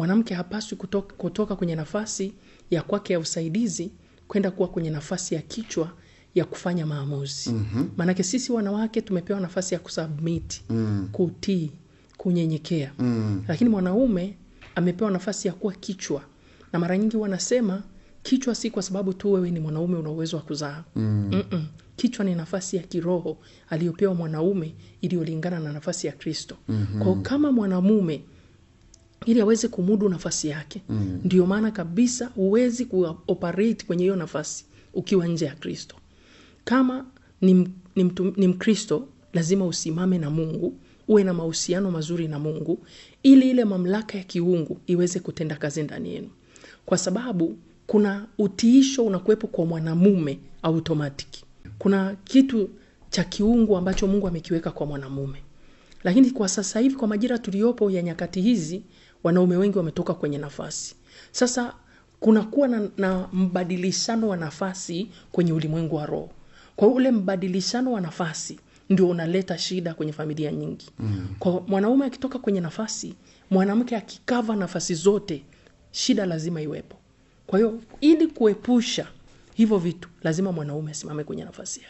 Mwanamke hapaswi kutoka kwenye nafasi ya kwake ya usaidizi kwenda kuwa kwenye nafasi ya kichwa ya kufanya maamuzi. Manake sisi wanawake tumepewa nafasi ya kusubmit, kutii, kunyenyekea. Lakini mwanaume amepewa nafasi ya kuwa kichwa. Na mara nyingi wanasema kichwa si kwa sababu tu wewe ni mwanaume una uwezo wa kuzaa. Kichwa ni nafasi ya kiroho aliyopewa mwanaume iliyolingana na nafasi ya Kristo. Kwa kama mwanamume ili aweze kumudu nafasi yake, ndio maana kabisa huwezi kuoperate kwenye hiyo nafasi ukiwa nje ya Kristo. Kama ni Mkristo, lazima usimame na Mungu, uwe na mahusiano mazuri na Mungu, ili ile mamlaka ya kiungu iweze kutenda kazi ndani yenu. Kwa sababu kuna utiisho unakuwepo kwa mwanamume automatic. Kuna kitu cha kiungu ambacho Mungu amekiweka kwa mwanamume. Lakini kwa sasa hivi, kwa majira tuliopo ya nyakati hizi, wanaume wengi wametoka kwenye nafasi. Sasa kuna kuwa na mbadilishano wa nafasi kwenye ulimwengu wa roho. Kwa ule mbadilishano wa nafasi ndio unaleta shida kwenye familia nyingi. Kwa mwanaume akitoka kwenye nafasi, mwanamke akikava nafasi zote, shida lazima iwepo. Kwa hiyo ili kuepusha hivyo vitu, lazima mwanaume asimame kwenye nafasi yake.